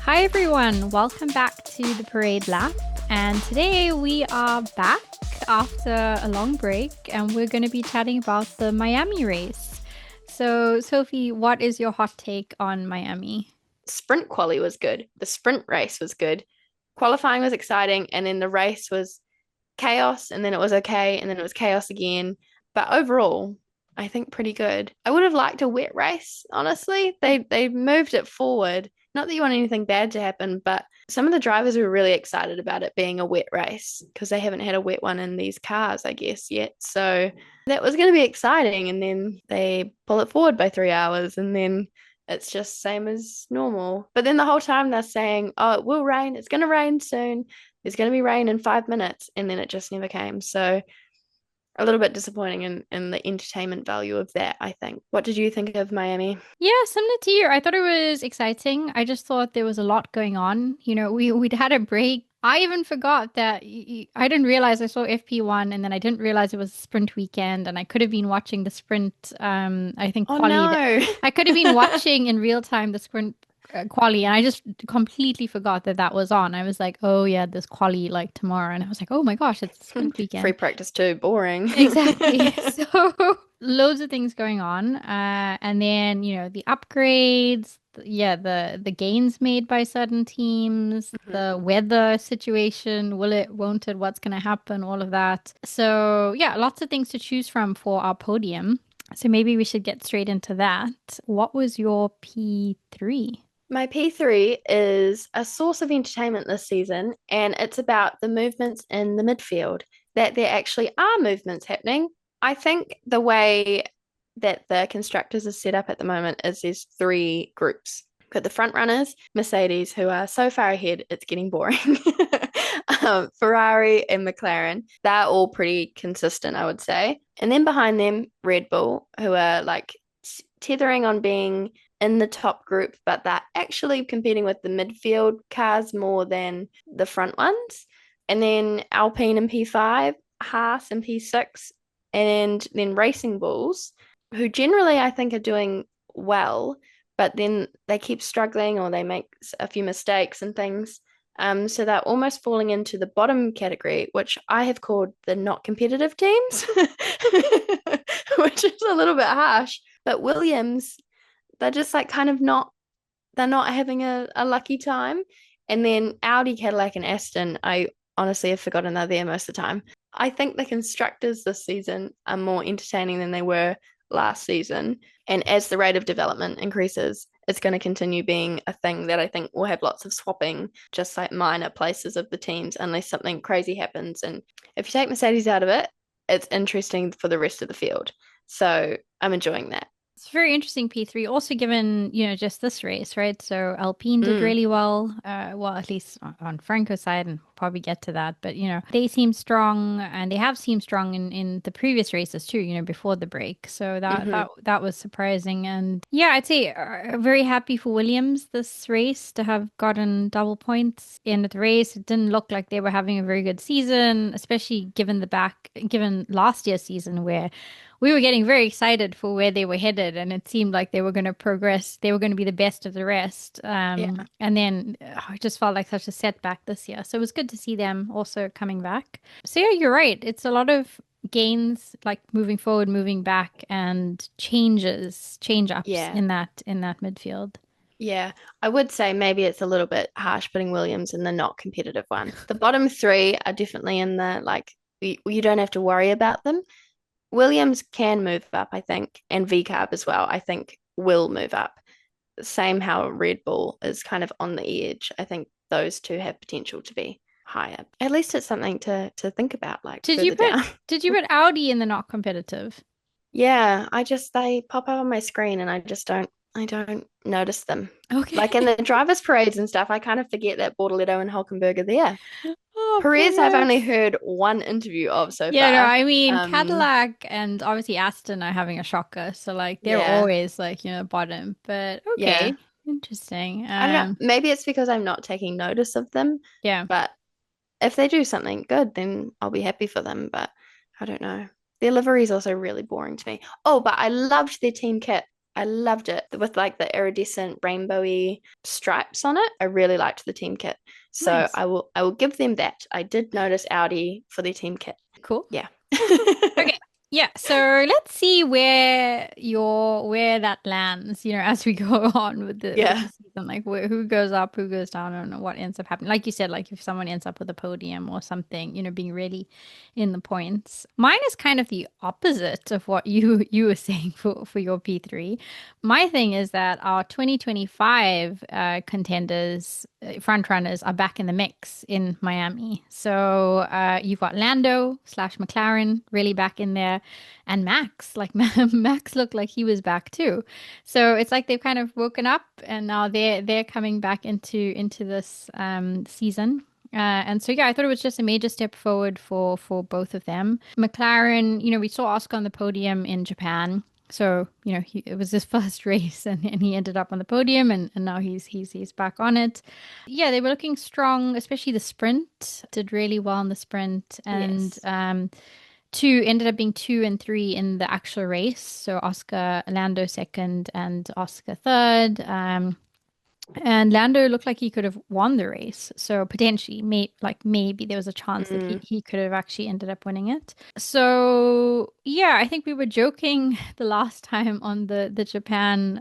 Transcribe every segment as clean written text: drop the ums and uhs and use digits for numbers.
Hi everyone, welcome back to the Parade Lap. And today we are back after a long break and we're going to be chatting about the Miami race. So, Sophie, what is your hot take on Miami? Sprint quali was good. The sprint race was good. Qualifying was exciting, and then the race was chaos, and then it was okay, and then it was chaos again. But overall, I think pretty good. I would have liked a wet race, honestly. They moved it forward. Not that you want anything bad to happen, but some of the drivers were really excited about it being a wet race because they haven't had a wet one in these cars, I guess, yet. So that was going to be exciting, and then they pull it forward by 3 hours, and then it's just same as normal. But then the whole time they're saying, "Oh, it will rain. It's going to rain soon. There's going to be rain in 5 minutes," and then it just never came. So a little bit disappointing in the entertainment value of that, I think. What did you think of Miami? Yeah, similar to you. I thought it was exciting. I just thought there was a lot going on. We'd had a break. I even forgot that I didn't realize I saw FP1 and then I didn't realize it was sprint weekend and I could have been watching the sprint I think Oh quali that no. I could have been watching in real time the sprint quali and I just completely forgot that that was on. I was like, "Oh yeah, this quali like tomorrow." And I was like, "Oh my gosh, it's sprint Free weekend." practice too, boring. Exactly. So loads of things going on. And then, the upgrades, yeah, the gains made by certain teams, the Mhm. weather situation, will it, won't it, what's going to happen, all of that. So, yeah, lots of things to choose from for our podium. So maybe we should get straight into that. What was your P3? My P3 is a source of entertainment this season, and it's about the movements in the midfield, that there actually are movements happening. I think the way that the constructors are set up at the moment is there's three groups. We've got the front runners, Mercedes, who are so far ahead, it's getting boring. Ferrari and McLaren, they're all pretty consistent, I would say. And then behind them, Red Bull, who are like tethering on being in the top group, but they're actually competing with the midfield cars more than the front ones. And then Alpine in P5, Haas in P6, and then Racing Bulls, who generally I think are doing well, but then they keep struggling or they make a few mistakes and things. So they're almost falling into the bottom category, which I have called the not competitive teams, which is a little bit harsh. But Williams, they're just like kind of not, they're not having a lucky time. And then Audi, Cadillac, and Aston, I honestly have forgotten they're there most of the time. I think the constructors this season are more entertaining than they were last season. And as the rate of development increases, it's going to continue being a thing that I think will have lots of swapping, just like minor places of the teams, unless something crazy happens. And if you take Mercedes out of it, it's interesting for the rest of the field. So I'm enjoying that. It's very interesting, P3, also given, just this race, right? So Alpine did Mm. really well, well, at least on Franco's side, and we'll probably get to that. But, they seem strong and they have seemed strong in the previous races too, before the break. So Hmm. that was surprising. And yeah, I'd say very happy for Williams this race to have gotten double points in the race. It didn't look like they were having a very good season, especially given last year's season where we were getting very excited for where they were headed, and it seemed like they were going to progress. They were going to be the best of the rest. Yeah. And then it just felt like such a setback this year. So it was good to see them also coming back. So yeah, you're right. It's a lot of gains, like moving forward, moving back, and change ups Yeah. in that midfield. Yeah. I would say maybe it's a little bit harsh putting Williams in the not competitive one. The bottom three are definitely in the like, you don't have to worry about them. Williams can move up, I think, and VCARB as well, I think will move up. Same how Red Bull is kind of on the edge. I think those two have potential to be higher. At least it's something to think about, like Did you further put down. did you put Audi in the not competitive? Yeah, they pop up on my screen and I don't notice them. Like in Okay. the drivers' parades and stuff, I kind of forget that Bortoletto and Hulkenberg are there. Oh, Perez, I've only Perez. heard one interview of so Yeah, no, far. I mean Um, Cadillac and obviously Aston are having a shocker, so like they're yeah, always like, bottom. But yeah. okay, interesting. I don't know. Maybe it's because I'm not taking notice of them, Yeah. but if they do something good, then I'll be happy for them. But I don't know. Their livery is also really boring to me. Oh, but I loved their team kit. I loved it with like the iridescent rainbowy stripes on it. I really liked the team kit. So Nice. I will give them that. I did notice Audi for their team kit. Cool. Yeah. Okay. Yeah, so let's see where that lands, as we go on with the Yeah. season, like who goes up, who goes down, and what ends up happening. Like you said, like if someone ends up with a podium or something, being really in the points. Mine is kind of the opposite of what you were saying for your P3. My thing is that our 2025 contenders, front runners, are back in the mix in Miami. So you've got Lando slash McLaren really back in there, and Max. Like Max looked like he was back too. So it's like they've kind of woken up, and now they're coming back into this season. And so yeah, I thought it was just a major step forward for both of them. McLaren, we saw Oscar on the podium in Japan. So, it was his first race, and he ended up on the podium, and now he's back on it. Yeah, they were looking strong, especially the sprint. Did really well in the sprint. And Yes. two ended up being 2 and 3 in the actual race. So Oscar Lando second and Oscar third. And Lando looked like he could have won the race. So potentially, maybe there was a chance that he, Mm, he could have actually ended up winning it. So yeah, I think we were joking the last time on the Japan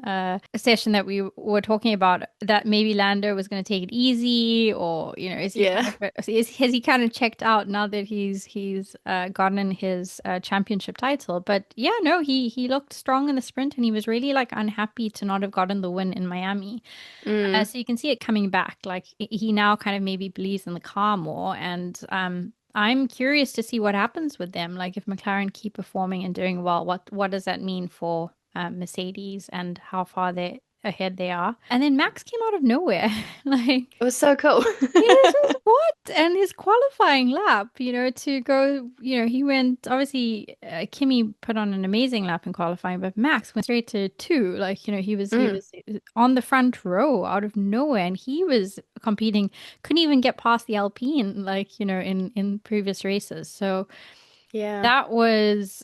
session that we were talking about that maybe Lando was going to take it easy, or is he kind yeah. of has he kind of checked out now that he's gotten his championship title? But yeah, no, he looked strong in the sprint, and he was really like unhappy to not have gotten the win in Miami. Mm, So you can see it coming back. Like he now kind of maybe believes in the car more. And I'm curious to see what happens with them. Like if McLaren keep performing and doing well, what does that mean for Mercedes and how far they ahead they are? And then Max came out of nowhere. Like it was so cool. yeah, this was what? And his qualifying lap, to go, he went, obviously, Kimi put on an amazing lap in qualifying, but Max went straight to two. Like, he Mm, was on the front row out of nowhere, and he was competing, couldn't even get past the Alpine, like, in previous races. So yeah. that was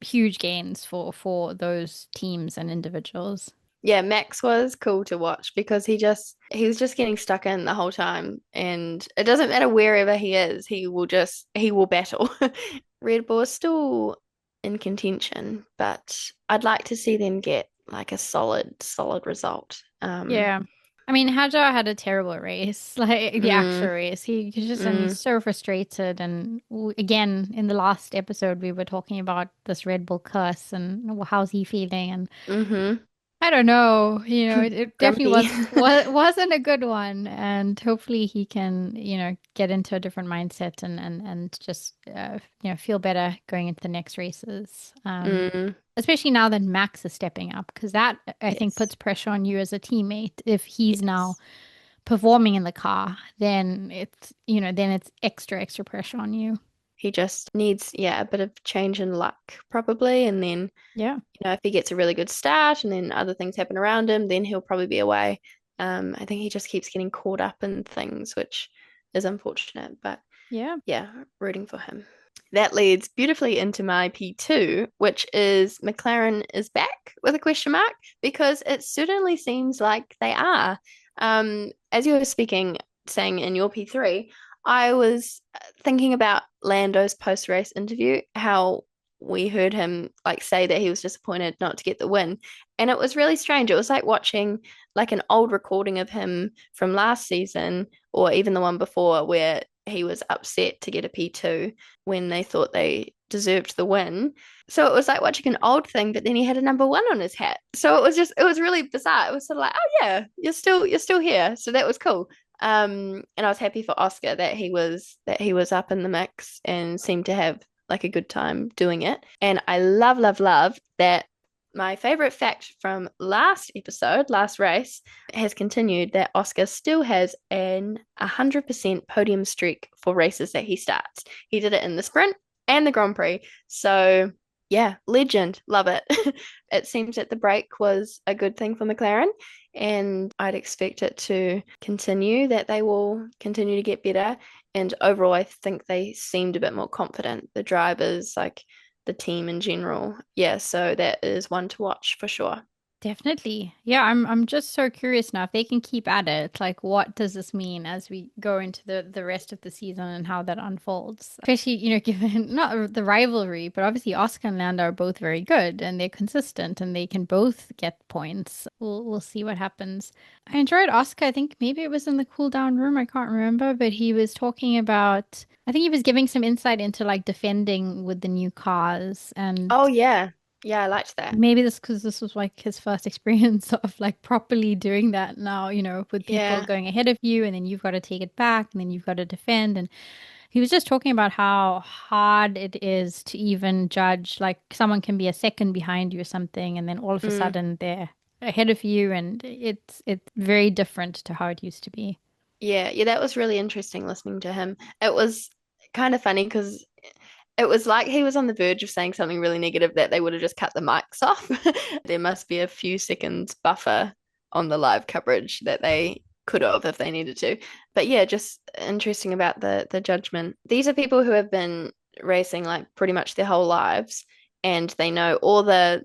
huge gains for those teams and individuals. Yeah, Max was cool to watch because he was just getting stuck in the whole time, and it doesn't matter wherever he is, he will battle. Red Bull is still in contention, but I'd like to see them get like a solid result. Yeah. I mean, Hajar had a terrible race, like the actual Mm, race. And he's mm, so frustrated. And again, in the last episode, we were talking about this Red Bull curse and how's he feeling. And mm-hmm. I don't know, it definitely Grumpy. wasn't a good one. And hopefully he can, get into a different mindset and just, feel better going into the next races. Mm, Especially now that Max is stepping up, because that I think yes, puts pressure on you as a teammate. If he's now yes. performing in the car, then it's extra pressure on you. He just needs, yeah, a bit of change in luck, probably. And then, Yeah. if he gets a really good start and then other things happen around him, then he'll probably be away. I think he just keeps getting caught up in things, which is unfortunate. But Yeah. yeah, rooting for him. That leads beautifully into my P2, which is McLaren is back with a question mark, because it certainly seems like they are. As you were saying in your P3, I was thinking about Lando's post-race interview, how we heard him like say that he was disappointed not to get the win. And it was really strange. It was like watching like an old recording of him from last season, or even the one before, where he was upset to get a P2 when they thought they deserved the win. So it was like watching an old thing, but then he had a number one on his hat. So it was really bizarre. It was sort of like, oh yeah, you're still here. So that was cool. And I was happy for Oscar that he was up in the mix and seemed to have like a good time doing it. And I love that my favorite fact from last episode, last race, has continued, that Oscar still has an 100% podium streak for races that he starts. He did it in the sprint and the Grand Prix. So yeah, legend. Love it. It seems that the break was a good thing for McLaren, and I'd expect it to continue, that they will continue to get better. And overall, I think they seemed a bit more confident, the drivers, like the team in general. Yeah, so that is one to watch for sure. Definitely. Yeah, I'm just so curious now if they can keep at it, like what does this mean as we go into the rest of the season and how that unfolds? Especially, given not the rivalry, but obviously Oscar and Landa are both very good and they're consistent and they can both get points. We'll see what happens. I enjoyed Oscar. I think maybe it was in the cool down room, I can't remember, but he was talking about I think he was giving some insight into like defending with the new cars and Oh yeah. Yeah, I liked that. maybe this because this was like his first experience of like properly doing that now, with people Yeah. going ahead of you and then you've got to take it back and then you've got to defend. And he was just talking about how hard it is to even judge, like someone can be a second behind you or something, and then all of a Mm. sudden they're ahead of you, and it's very different to how it used to be. Yeah, yeah, that was really interesting listening to him. It was kind of funny because it was like he was on the verge of saying something really negative that they would have just cut the mics off. There must be a few seconds buffer on the live coverage that they could have if they needed to. But yeah, just interesting about the judgment. These are people who have been racing like pretty much their whole lives, and they know all the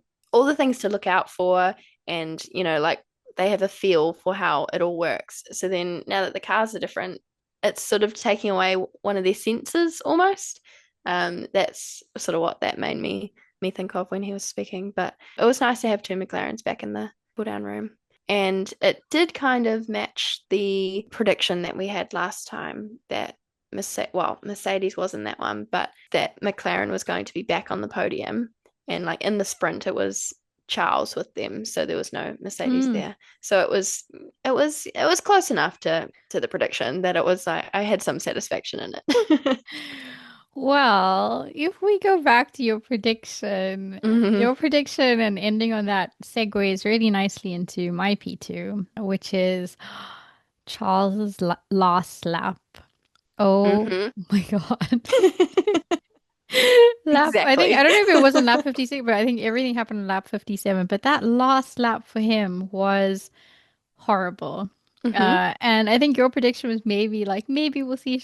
things to look out for, and like they have a feel for how it all works. So then now that the cars are different, it's sort of taking away one of their senses almost. That's sort of what that made me think of when he was speaking. But it was nice to have two McLarens back in the pull down room. And it did kind of match the prediction that we had last time that Mercedes wasn't that one, but that McLaren was going to be back on the podium. And like in the sprint, it was Charles with them, so there was no Mercedes Mm. there. So it was close enough to the prediction that it was like I had some satisfaction in it. Well, if we go back to Hmm. your prediction and ending on that segues really nicely into my P2, which is Charles's last lap. Oh Hmm. my God. I think, I Exactly. don't know if it was on lap 56, but I think everything happened on lap 57. But that last lap for him was horrible. Hmm. And I think your prediction was maybe we'll see,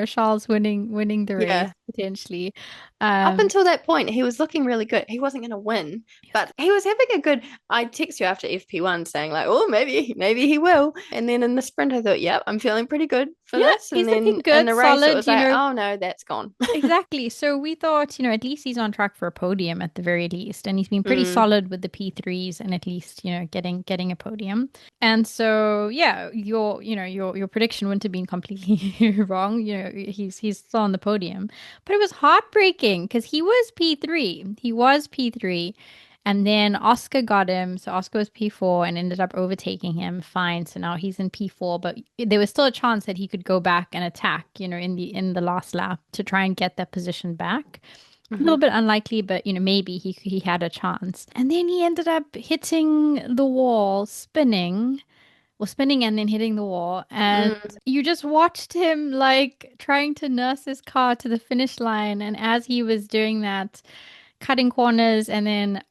Charles winning the race Yeah. potentially. Up Um, until that point, he was looking really good. He wasn't going to win, but he was having a good. I text you after FP1 saying like, "Oh, maybe he will." And then in the sprint, I thought, "Yep, I'm feeling pretty good for yeah, this." And he's looking then in good, the race, it solid, was like, "Oh no, that's gone." exactly. So we thought, at least he's on track for a podium at the very least. And he's been pretty Mm, solid with the P3s and at least, getting a podium. And so yeah, your prediction wouldn't have been completely wrong. He's still on the podium. But it was heartbreaking because he was P3. He was P3. And then Oscar got him. So Oscar was P4 and ended up overtaking him. Fine. So now he's in P4, but there was still a chance that he could go back and attack, in the last lap to try and get that position back. A little hmm. bit unlikely, but maybe he had a chance. And then he ended up hitting the wall, spinning and then hitting the wall. And Mm, you just watched him like trying to nurse his car to the finish line. And as he was doing that, cutting corners, and then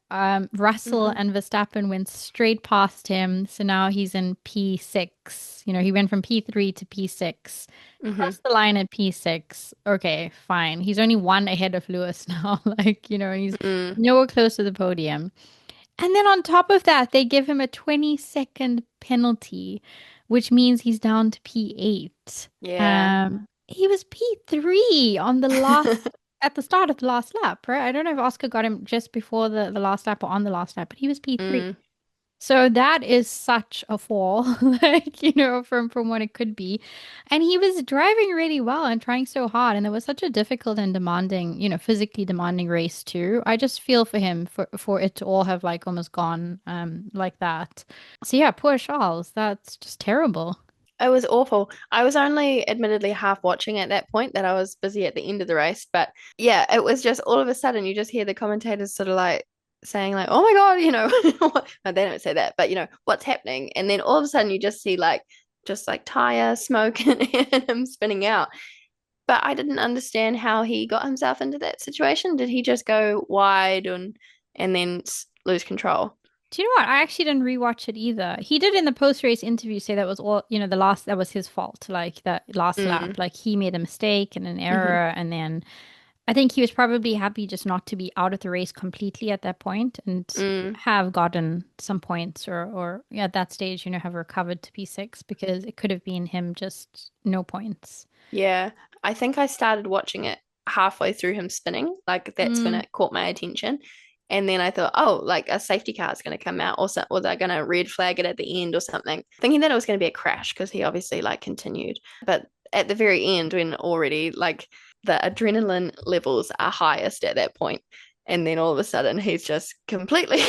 Russell hmm. and Verstappen went straight past him. So now he's in P6. He went from P3 to P6. Hmm. Crossed the line at P6. Okay, fine. He's only one ahead of Lewis now. Like, he's Mm, nowhere close to the podium. And then on top of that, they give him a 20-second penalty, which means he's down to P8. yeah. He was P3 at the start of the last lap, right? I don't know if Oscar got him just before the last lap or on the last lap, but he was P3. Mm. So that is such a fall, like, from what it could be. And he was driving really well and trying so hard. And it was such a difficult and demanding, physically demanding race too. I just feel for him for it to all have like almost gone like that. So yeah, poor Charles. That's just terrible. It was awful. I was only admittedly half watching at that point that I was busy at the end of the race. But yeah, it was just all of a sudden you just hear the commentators sort of like saying like, "Oh my God," no, they don't say that, but what's happening? And then all of a sudden you just see like just like tire smoke and him spinning out. But I didn't understand how he got himself into that situation. Did he just go wide and then lose control? Do you know what? I actually didn't rewatch it either. He did in the post-race interview say that was all, that was his fault, like that last lap. Mm. Like he made a mistake and an Hmm. error, and then I think he was probably happy just not to be out of the race completely at that point and Mm, have gotten some points or yeah, at that stage, have recovered to P6 because it could have been him just no points. yeah. I think I started watching it halfway through him spinning. Like that's when Mm. it caught my attention. And then I thought, oh, like a safety car is going to come out or so, or they're going to red flag it at the end or something, thinking that it was going to be a crash because he obviously like continued. But at the very end, when already like the adrenaline levels are highest at that point, and then all of a sudden he's just completely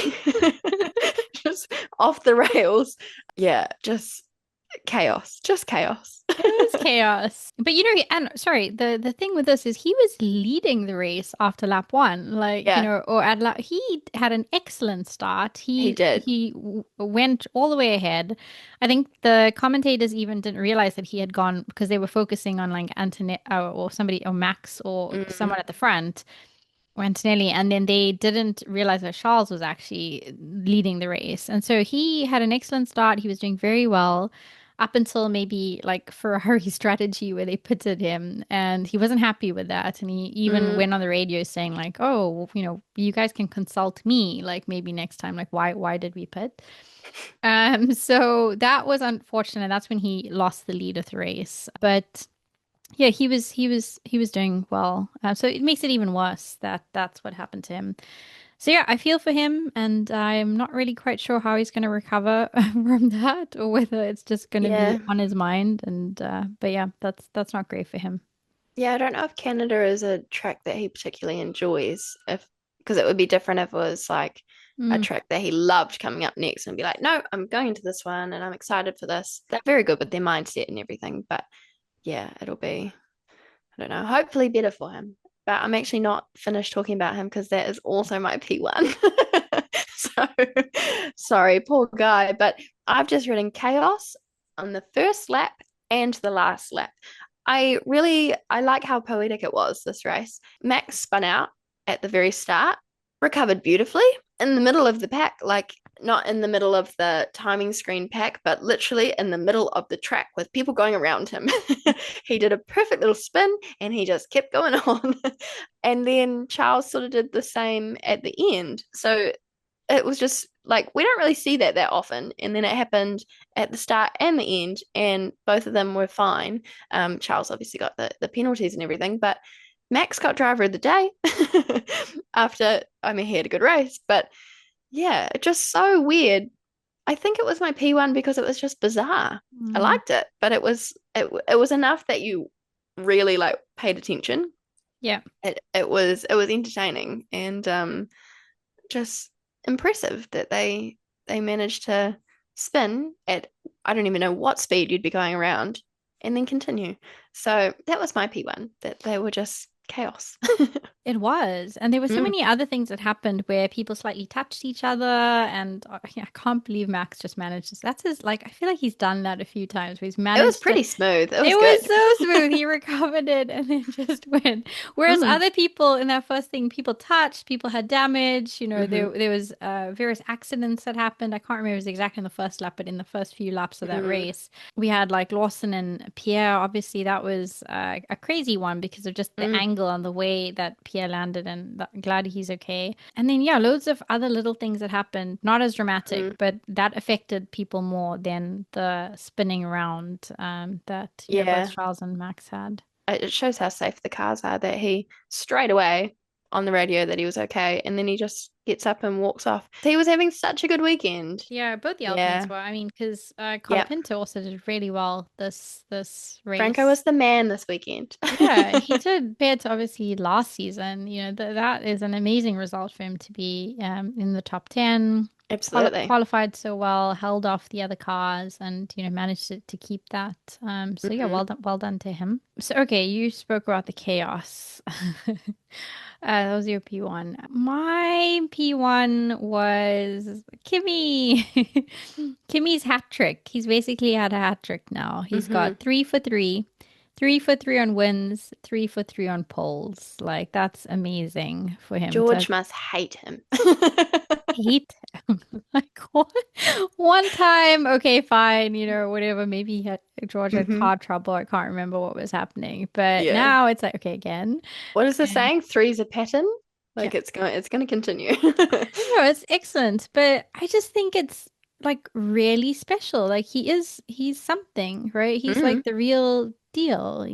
just off the rails. Yeah, just chaos. It was chaos. But and sorry, the thing with this is he was leading the race after lap one, like, Yeah, or at lap he had an excellent start. he did. Went all the way ahead. I think the commentators even didn't realize that he had gone because they were focusing on like Antoinette or somebody or Max or Mm, someone at the front. Or Antonelli, and then they didn't realize that Charles was actually leading the race. And so he had an excellent start. He was doing very well up until maybe like Ferrari strategy where they pitted him, and he wasn't happy with that. And he even mm. went on the radio saying like, "Oh, well, you guys can consult me, like maybe next time, like why did we pit?" So that was unfortunate. That's when he lost the lead of the race. But yeah, he was doing well. So it makes it even worse that that's what happened to him. So yeah, I feel for him, and I'm not really quite sure how he's going to recover from that, or whether it's just going to be Yeah. on his mind. And but yeah, that's not great for him. Yeah, I don't know if Canada is a track that he particularly enjoys, if because it would be different if it was like a Mm. track that he loved coming up next and be like, no, I'm going to this one and I'm excited for this. They're very good with their mindset and everything, but yeah, it'll be, I don't know, hopefully better for him. But I'm actually not finished talking about him because that is also my P1. So sorry, poor guy. But I've just ridden chaos on the first lap and the last lap. I like how poetic it was this race. Max spun out at the very start, recovered beautifully in the middle of the pack, like not in the middle of the timing screen pack, but literally in the middle of the track with people going around him. He did a perfect little spin and he just kept going on. And then Charles sort of did the same at the end. So it was just like we don't really see that often. And then it happened at the start and the end, and both of them were fine. Charles obviously got the penalties and everything, but Max got driver of the day after, I mean, he had a good race, but yeah, it's just so weird. I think it was my P1 because it was just bizarre. I Mm. liked it, but it was enough that you really like paid attention. Yeah. It was entertaining and just impressive that they managed to spin at I don't even know what speed you'd be going around and then continue. So that was my P1, that they were just chaos. It was. And there were so Mm. many other things that happened where people slightly touched each other. And yeah, I can't believe Max just managed this. That's his, like, I feel like he's done that a few times where he's It was managed to. pretty smooth. It It was was good. so smooth. He recovered it and then just went. Whereas Mm. other people in that first thing, people touched, people had damage. Hmm. There was various accidents that happened. I can't remember it was exactly in the first lap, but in the first few laps of that Mm. race, we had like Lawson and Pierre. Obviously, that was a crazy one because of just the Mm. angle and the way that Pierre landed. And glad he's okay. And then yeah, loads of other little things that happened, not as dramatic, Mm. but that affected people more than the spinning around that both Yeah, Charles and Max had. it shows how safe the cars are that he straight away on the radio that he was okay, and then he just gets up and walks off. He was having such a good weekend. Yeah, both the Alpines Yeah. were. I mean, because Yep. Colapinto also did really well this Franco race. was the man this weekend. Yeah, he did compared to obviously last season. That is an amazing result for him to be in the top 10, Absolutely. qualified so well, held off the other cars, and managed to keep that. So yeah, Hmm. well done to him. So okay, you spoke about the chaos. That was your P1. My P1 was Kimmy. Kimmy's hat trick. He's basically had a hat trick now. He's Hmm. got 3 for 3. 3 for 3 on wins, 3 for 3 on poles. Like that's amazing for him to George must hate him. hate him. Like one time, okay, fine, whatever. Maybe George had hmm car trouble. I can't remember what was happening. But Yeah. now it's like, okay, again. What is the And saying? Three's a pattern? yeah, Like it's going to continue. no, it's excellent. But I just think it's like really special. Like he's something, right? He's Mm, like the real deal,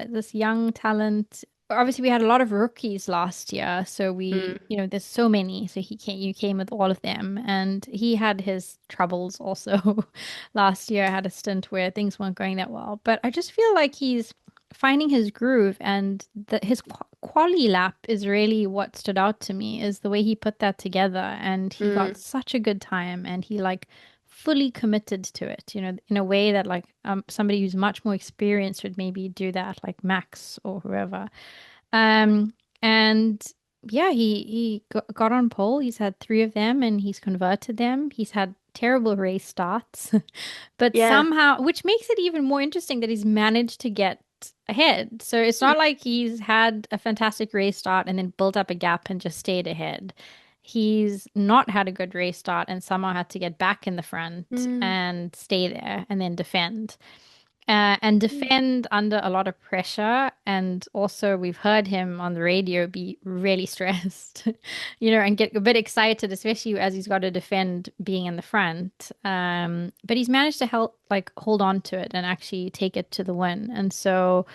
this young talent. Obviously, we had a lot of rookies last year, so mm, there's so many. So you came with all of them, and he had his troubles also last year. Had a stint where things weren't going that well, but I just feel like he's finding his groove, and his quali lap is really what stood out to me. Is the way he put that together, and he got mm, such a good time, and he like fully committed to it, in a way that like somebody who's much more experienced would maybe do that, like Max or whoever. And yeah, he got on pole. He's had 3 of them and he's converted them. He's had terrible race starts, but yeah. somehow, which makes it even more interesting that he's managed to get ahead. So it's Mm, not like he's had a fantastic race start and then built up a gap and just stayed ahead. He's not had a good race start and somehow had to get back in the front mm, and stay there and then defend and mm, defend under a lot of pressure. And also, we've heard him on the radio be really stressed, and get a bit excited, especially as he's got to defend being in the front. But he's managed to help, like, hold on to it and actually take it to the win. And so,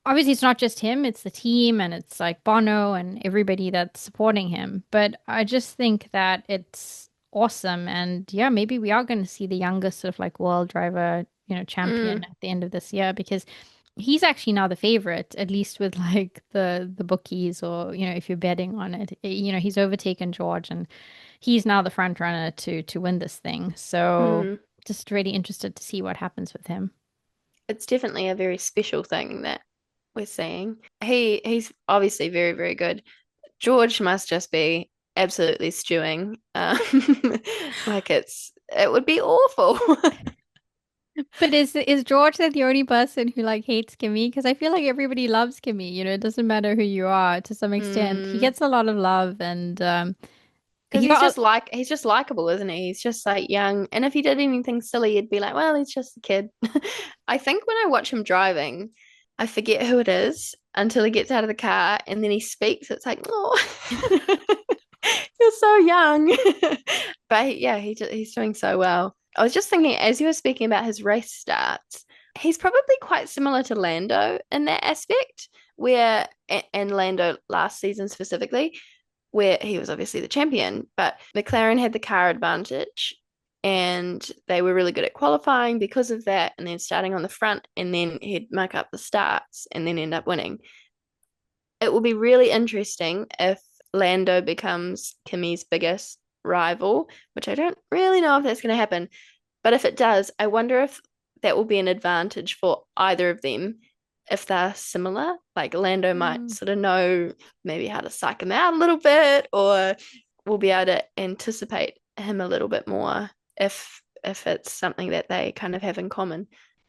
obviously, it's not just him, it's the team and it's like Bono and everybody that's supporting him. But I just think that it's awesome. And yeah, maybe we are going to see the youngest sort of like world driver, champion mm. at the end of this year because he's actually now the favorite, at least with like the bookies or, if you're betting on it. He's overtaken George and he's now the front runner to win this thing. So Mm. just really interested to see what happens with him. It's definitely a very special thing that we're seeing. He's obviously very, very good. George must just be absolutely stewing. Like it would be awful. But is George the only person who like hates Kimmy? Because I feel like everybody loves Kimmy. It doesn't matter who you are to some extent. He Mm. gets a lot of love, and Because he got. he's just likable, isn't he? He's just like young. And if he did anything silly, you'd be like, well, he's just a kid. I think when I watch him driving, I forget who it is until he gets out of the car and then he speaks. It's like, oh, you're so young. But yeah, he's doing so well. I was just thinking as you were speaking about his race starts, he's probably quite similar to Lando in that aspect, where and Lando last season specifically, where he was obviously the champion, but McLaren had the car advantage and they were really good at qualifying because of that, and then starting on the front, and then he'd muck up the starts and then end up winning. It will be really interesting if Lando becomes Kimi's biggest rival, which I don't really know if that's going to happen. But if it does, I wonder if that will be an advantage for either of them if they're similar. Like Lando might Mm. sort of know maybe how to psych him out a little bit, or we'll be able to anticipate him a little bit more if it's something that they kind of have in common.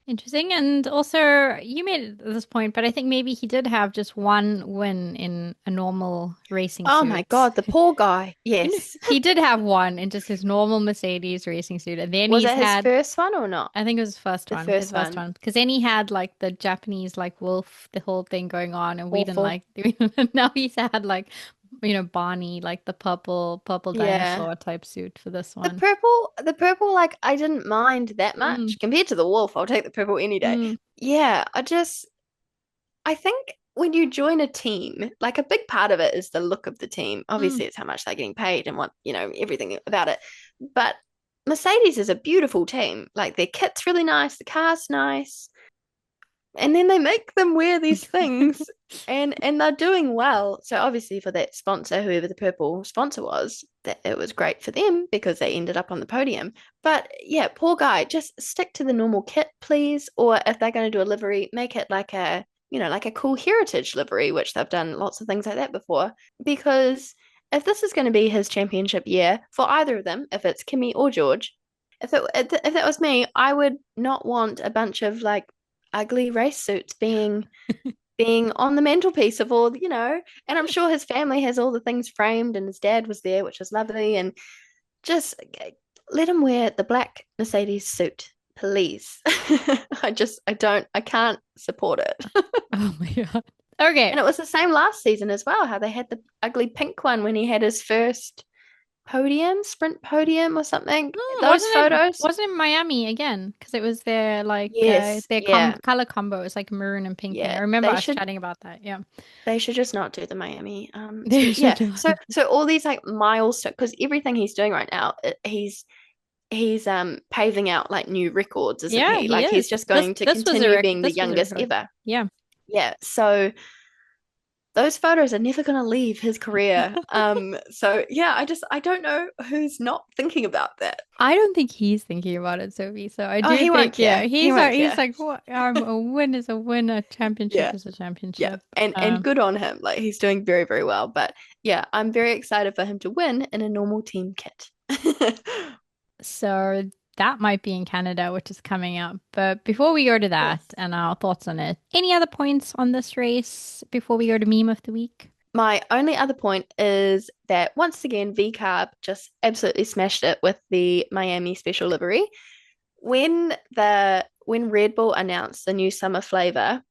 Interesting. And also, you made this point, but I think maybe he did have just one win in a normal racing Oh my suit. God, the poor guy. Yes. He did have one in just his normal Mercedes racing suit, and then Was he's it his had. first one or not? I think it was The his first first one. one, because then he had like the Japanese like wolf, the whole thing going on, and we didn't Awful. like. Now he's had like, Barney, like the purple Yeah. dinosaur type suit for this The one. purple, the purple, like I didn't mind that Mm, much compared to the wolf. I'll take the purple any day. mm, Yeah, I think when you join a team, like a big part of it is the look of the team. mm. Obviously, it's how much they're getting paid and what, everything about it. But Mercedes is a beautiful team. Like their kit's really nice, the car's nice, and then they make them wear these things and they're doing well. So obviously for that sponsor, whoever the purple sponsor was, that it was great for them because they ended up on the podium. But yeah, poor guy, just stick to the normal kit, please. Or if they're going to do a livery, make it like like a cool heritage livery, which they've done lots of things like that before. Because if this is going to be his championship year for either of them, if it's Kimi or George, if that was me, I would not want a bunch of like ugly race suits being on the mantelpiece of all, and I'm sure his family has all the things framed and his dad was there, which is lovely. And just let him wear the black Mercedes suit, please. I can't support it. Oh my God. Okay. And it was the same last season as well, how they had the ugly pink one when he had his first sprint podium or something. Those photos. Wasn't it Miami again? Because it was their Yes, their yeah, color combo. It was like maroon and pink thing. I yeah. remember They us should chatting about that. Yeah. they should just not do the Miami They speed. Yeah. should not. So all these like milestones, because everything he's doing right now, he's paving out like new records, isn't Yeah, he? he Like he's is. just going to This was a continue record. being the This was a youngest record. ever. Yeah. Yeah. So those photos are never going to leave his career. So yeah, I don't know who's not thinking about that. I don't think he's thinking about it, Sophie. So I Oh, do he won't think, yeah, care. He won't he's care. like, what? A win is a win. A championship Yeah. is a Yeah. championship. And good on him. Like he's doing very, very well. But yeah, I'm very excited for him to win in a normal team kit. So that might be in Canada, which is coming up. But before we go to that Yes. and our thoughts on it, any other points on this race before we go to meme of the week? My only other point is that once again, V Carb just absolutely smashed it with the Miami special livery. When Red Bull announced the new summer flavor,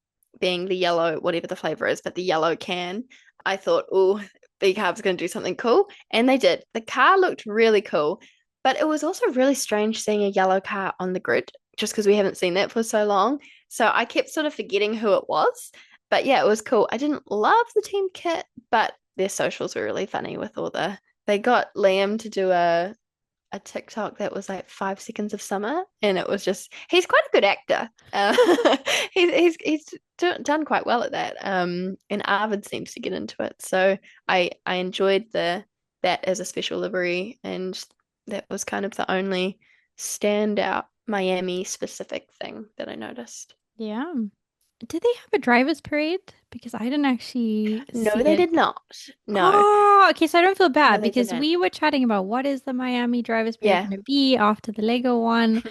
being the yellow, whatever the flavor is, but the yellow can, I thought, oh, V Carb's going to do something cool, and they did. The car looked really cool, but it was also really strange seeing a yellow car on the grid, just because we haven't seen that for so long. So I kept sort of forgetting who it was. But yeah, it was cool. I didn't love the team kit, but their socials were really funny with all they got Liam to do a TikTok that was like 5 seconds of summer, and it was just he's quite a good actor. He's done quite well at that. And Arvid seems to get into it, so I enjoyed the that as a special livery, and that was kind of the only standout Miami specific thing that I noticed. Yeah. Did they have a driver's parade? Because I didn't actually No, see they it. did not. No, Oh, okay. So I don't feel no, bad they because didn't. we were chatting about what is the Miami driver's parade Yeah, going to be after the Lego one.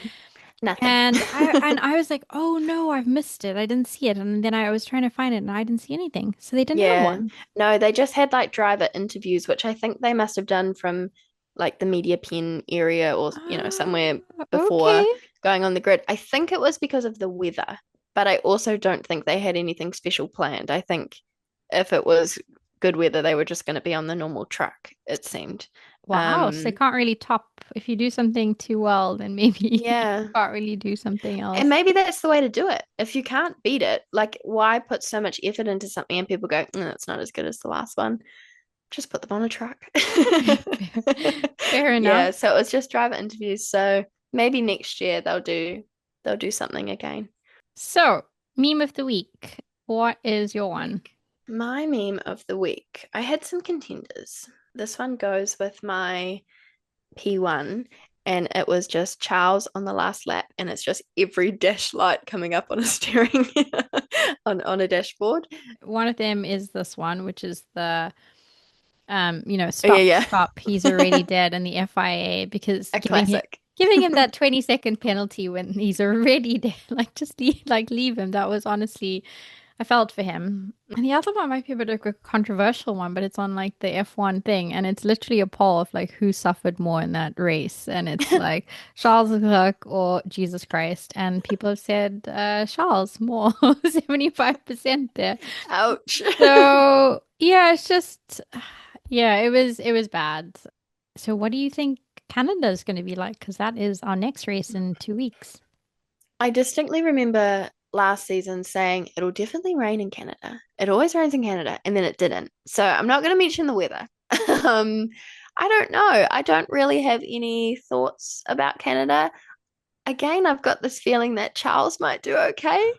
nothing. And I was like, oh no, I've missed it. I didn't see it. And then I was trying to find it and I didn't see anything. So they didn't have Yeah. one. No, they just had like driver interviews, which I think they must have done from like the media pen area or, somewhere before Okay. going on the grid. I think it was because of the weather, but I also don't think they had anything special planned. I think if it was good weather, they were just going to be on the normal track, it seemed. Wow. So they Um, can't really top if you do something too well, then maybe you yeah. can't really do something And else. maybe that's the way to do it. If you can't beat it, like why put so much effort into something and people go, no, it's not as good as the last one. Just put them on a truck. Fair, fair enough. Yeah, so it was just driver interviews. So maybe next year they'll do something again. So, meme of the week. What is your one? My meme of the week. I had some contenders. This one goes with my P1, and it was just Charles on the last lap, and it's just every dash light coming up on a steering on a dashboard. One of them is this one, which is the Oh yeah, stop, yeah. stop, he's already dead and the FIA because A classic. giving him that 20-second penalty when he's already dead, like just leave him. That was honestly I felt for him. And the other one might be a bit of a controversial one, but it's on like the F1 thing, and it's literally a poll of like who suffered more in that race, and it's like Charles Leclerc or Jesus Christ, and people have said Charles more, 75% there. Ouch. So yeah, it's just yeah, it was bad. So what do you think Canada's going to be like? Because that is our next race in 2 weeks. I distinctly remember last season saying it'll definitely rain in Canada. It always rains in Canada, and then it didn't. So I'm not going to mention the weather. um, I don't know. I don't really have any thoughts about Canada. Again, I've got this feeling that Charles might do okay,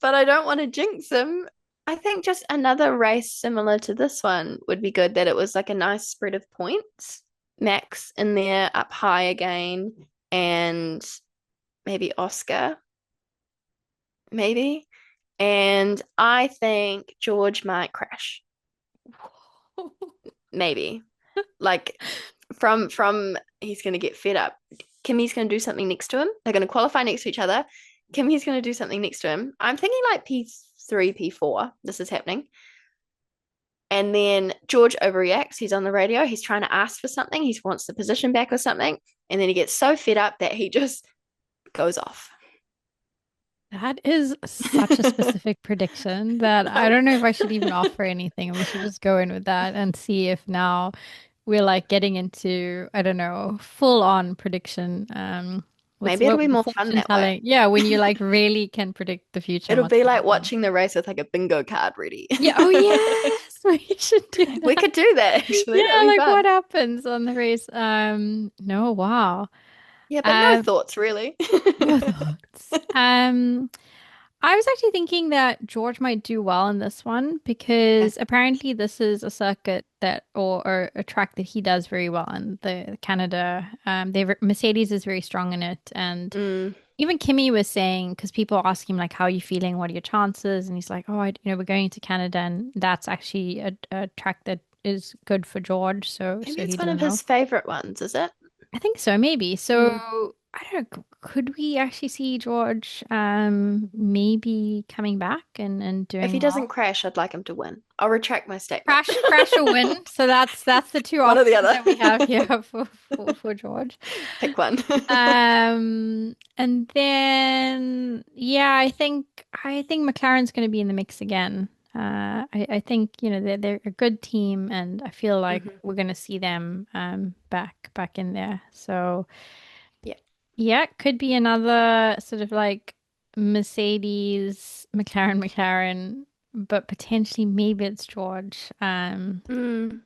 but I don't want to jinx him. I think just another race similar to this one would be good, that it was like a nice spread of points. Max in there up high again, and maybe Oscar, maybe. And I think George might crash, maybe. Like from he's gonna get fed up. Kimmy's gonna do something next to him. They're gonna qualify next to each other. Kimmy's going to do something next to him. I'm thinking like P3, P4. This is happening. And then George overreacts. He's on the radio. He's trying to ask for something. He wants the position back or something. And then he gets so fed up that he just goes off. That is such a specific prediction that I don't know if I should even offer anything. We should just go in with that and see if now we're like getting into, I don't know, full on prediction. Maybe it'll What be more fun fortune that way. telling? Yeah, when you like really can predict the future and It'll what's be gonna like happen. watching the race with like a bingo card ready. Yeah. Oh yes, we should do We that. could do that actually. That Yeah, would be like what fun. happens on the race? No, wow. Yeah, but no Um, thoughts really. no thoughts. I was actually thinking that George might do well in this one Okay. because apparently this is a circuit that or a track that he does very well in the Canada. Mercedes is very strong in it, and Mm, even Kimmy was saying because people ask him like, "How are you feeling? What are your chances?" And he's like, "Oh, we're going to Canada, and that's actually a track that is good for George." So maybe he it's one doesn't of know. his favorite ones, is it? I think so, maybe. Mm. So I don't know. Could we actually see George maybe coming back and If he doing doesn't well? crash, I'd like him to win. I'll retract my statement. Crash or win. So that's the two One or the options other. that we have here for George. Pick one. And then yeah, I think McLaren's going to be in the mix again. I think they're a good team, and I feel like Mhm. we're going to see them back in there. So Yeah. yeah, it could be another sort of like Mercedes, McLaren, but potentially maybe it's George. Mm.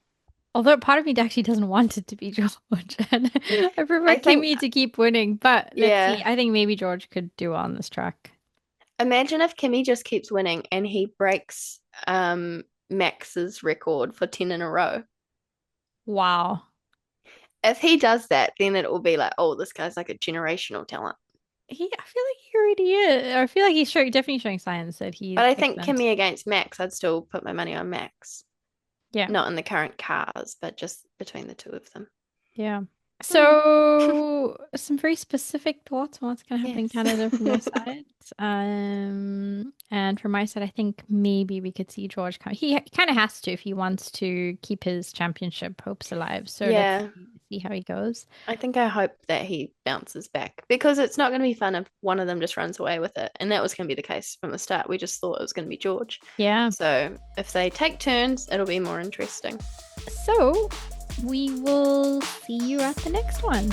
Although part of me actually doesn't want it to be George, and I prefer I think, Kimmy to keep winning. But let's see. yeah. I think maybe George could do well on this track. Imagine if Kimmy just keeps winning and he breaks Max's record for 10 in a row. Wow. If he does that, then it will be like, oh, this guy's like a generational talent. I feel like he already is. I feel like definitely showing signs that But he's I think excellent. Kimmy against Max, I'd still put my money on Max. Yeah. Not in the current cars, but just between the two of them. Yeah. Hmm. So, some very specific thoughts on what's going to happen in Yes. Canada from your side. And from my side, I think maybe we could see George come. He kind of has to if he wants to keep his championship hopes alive. So let's Yeah. see how he goes. I hope that he bounces back because it's not going to be fun if one of them just runs away with it. And that was going to be the case from the start. We just thought it was going to be George. Yeah. So if they take turns, it'll be more interesting. So we will see you at the next one.